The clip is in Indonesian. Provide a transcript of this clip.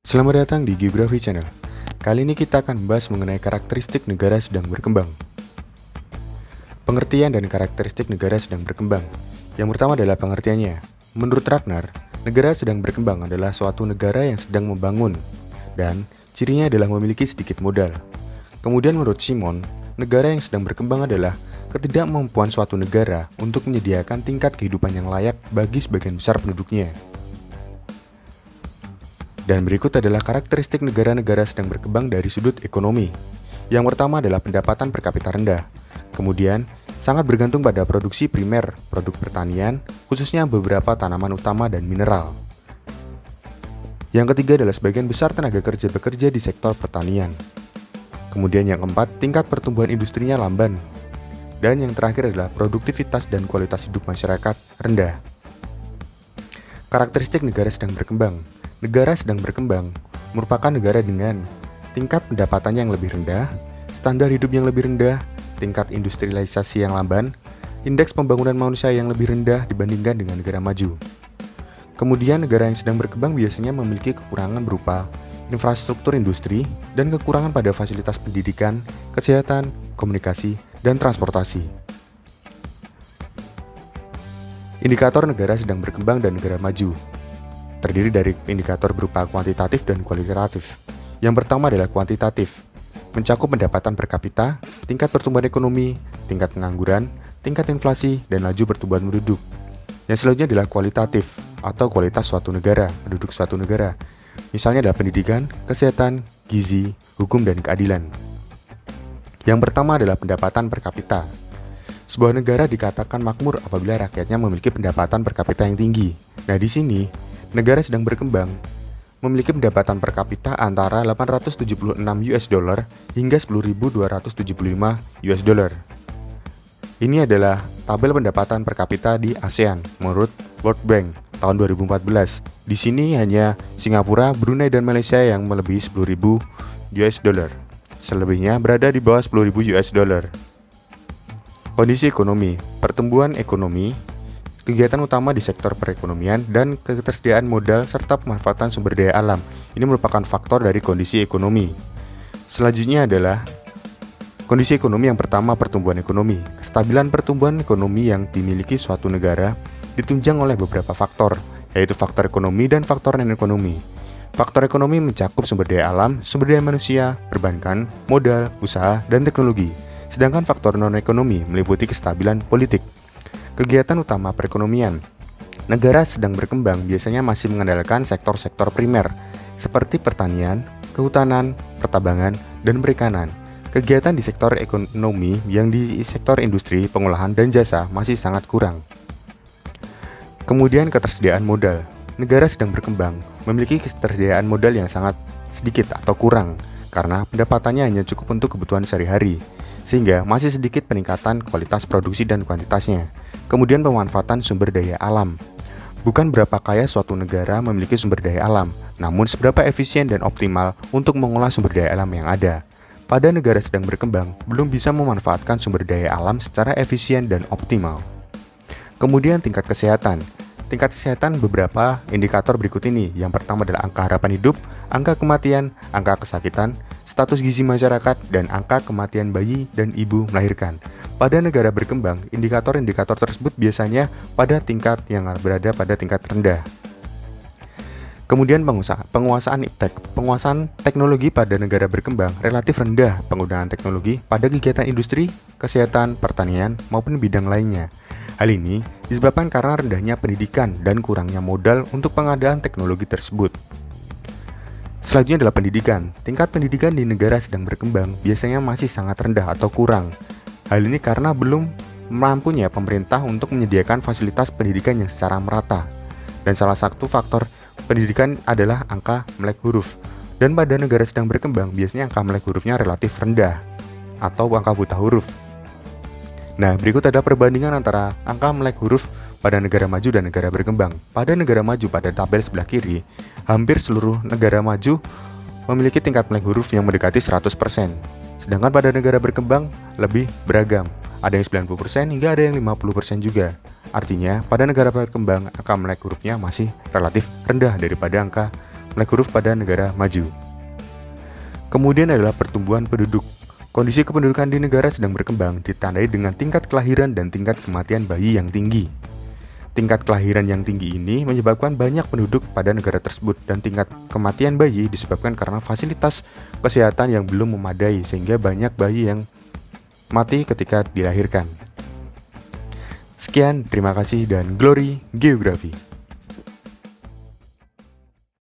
Selamat datang di Geografi Channel. Kali ini kita akan membahas mengenai karakteristik negara sedang berkembang. Pengertian dan karakteristik negara sedang berkembang. Yang pertama adalah pengertiannya. Menurut Ragnar, negara sedang berkembang adalah suatu negara yang sedang membangun, dan cirinya adalah memiliki sedikit modal. Kemudian menurut Simon, negara yang sedang berkembang adalah ketidakmampuan suatu negara untuk menyediakan tingkat kehidupan yang layak bagi sebagian besar penduduknya. Dan berikut adalah karakteristik negara-negara sedang berkembang dari sudut ekonomi. Yang pertama adalah pendapatan per kapita rendah. Kemudian, sangat bergantung pada produksi primer, produk pertanian, khususnya beberapa tanaman utama dan mineral. Yang ketiga adalah sebagian besar tenaga kerja bekerja di sektor pertanian. Kemudian yang keempat, tingkat pertumbuhan industrinya lamban. Dan yang terakhir adalah produktivitas dan kualitas hidup masyarakat rendah. Karakteristik negara sedang berkembang. Negara sedang berkembang merupakan negara dengan tingkat pendapatannya yang lebih rendah, standar hidup yang lebih rendah, tingkat industrialisasi yang lamban, indeks pembangunan manusia yang lebih rendah dibandingkan dengan negara maju. Kemudian negara yang sedang berkembang biasanya memiliki kekurangan berupa infrastruktur industri dan kekurangan pada fasilitas pendidikan, kesehatan, komunikasi, dan transportasi. Indikator negara sedang berkembang dan negara maju terdiri dari indikator berupa kuantitatif dan kualitatif. Yang pertama adalah kuantitatif, mencakup pendapatan per kapita, tingkat pertumbuhan ekonomi, tingkat pengangguran, tingkat inflasi, dan laju pertumbuhan penduduk. Yang selanjutnya adalah kualitatif, atau kualitas suatu negara, penduduk suatu negara. Misalnya adalah pendidikan, kesehatan, gizi, hukum, dan keadilan. Yang pertama adalah pendapatan per kapita. Sebuah negara dikatakan makmur apabila rakyatnya memiliki pendapatan per kapita yang tinggi. Nah, di sini negara sedang berkembang memiliki pendapatan per kapita antara 876 US dollar hingga 10.275 US dollar. Ini adalah tabel pendapatan per kapita di ASEAN menurut World Bank tahun 2014. Di sini hanya Singapura, Brunei, dan Malaysia yang melebihi 10.000 US dollar. Selebihnya berada di bawah 10.000 US dollar. Kondisi ekonomi, pertumbuhan ekonomi, kegiatan utama di sektor perekonomian, dan ketersediaan modal serta pemanfaatan sumber daya alam. Ini merupakan faktor dari kondisi ekonomi. Selanjutnya adalah kondisi ekonomi yang pertama, pertumbuhan ekonomi. Kestabilan pertumbuhan ekonomi yang dimiliki suatu negara ditunjang oleh beberapa faktor, yaitu faktor ekonomi dan faktor non-ekonomi. Faktor ekonomi mencakup sumber daya alam, sumber daya manusia, perbankan, modal, usaha, dan teknologi. Sedangkan faktor non-ekonomi meliputi kestabilan politik. Kegiatan utama perekonomian. Negara sedang berkembang biasanya masih mengandalkan sektor-sektor primer seperti pertanian, kehutanan, pertambangan, dan perikanan. Kegiatan di sektor ekonomi yang di sektor industri, pengolahan, dan jasa masih sangat kurang. Kemudian ketersediaan modal. Negara sedang berkembang memiliki ketersediaan modal yang sangat sedikit atau kurang karena pendapatannya hanya cukup untuk kebutuhan sehari-hari, sehingga masih sedikit peningkatan kualitas produksi dan kuantitasnya. Kemudian pemanfaatan sumber daya alam. Bukan berapa kaya suatu negara memiliki sumber daya alam, namun seberapa efisien dan optimal untuk mengolah sumber daya alam yang ada. Pada negara sedang berkembang, belum bisa memanfaatkan sumber daya alam secara efisien dan optimal. Kemudian tingkat kesehatan. Tingkat kesehatan beberapa indikator berikut ini. Yang pertama adalah angka harapan hidup, angka kematian, angka kesakitan, status gizi masyarakat, dan angka kematian bayi dan ibu melahirkan. Pada negara berkembang, indikator-indikator tersebut biasanya pada tingkat yang berada pada tingkat rendah. Kemudian penguasaan teknologi pada negara berkembang relatif rendah penggunaan teknologi pada kegiatan industri, kesehatan, pertanian, maupun bidang lainnya. Hal ini disebabkan karena rendahnya pendidikan dan kurangnya modal untuk pengadaan teknologi tersebut. Selanjutnya adalah pendidikan. Tingkat pendidikan di negara sedang berkembang biasanya masih sangat rendah atau kurang. Hal ini karena belum mampunya pemerintah untuk menyediakan fasilitas pendidikan yang secara merata. Dan salah satu faktor pendidikan adalah angka melek huruf. Dan pada negara sedang berkembang, biasanya angka melek hurufnya relatif rendah atau angka buta huruf. Nah, berikut ada perbandingan antara angka melek huruf pada negara maju dan negara berkembang. Pada negara maju pada tabel sebelah kiri, hampir seluruh negara maju memiliki tingkat melek huruf yang mendekati 100%. Sedangkan pada negara berkembang lebih beragam, ada yang 90% hingga ada yang 50% juga. Artinya, pada negara berkembang, angka melek hurufnya masih relatif rendah daripada angka black huruf pada negara maju. Kemudian adalah pertumbuhan penduduk. Kondisi kependudukan di negara sedang berkembang ditandai dengan tingkat kelahiran dan tingkat kematian bayi yang tinggi. Tingkat kelahiran yang tinggi ini menyebabkan banyak penduduk pada negara tersebut dan tingkat kematian bayi disebabkan karena fasilitas kesehatan yang belum memadai sehingga banyak bayi yang mati ketika dilahirkan. Sekian, terima kasih dan glory geografi.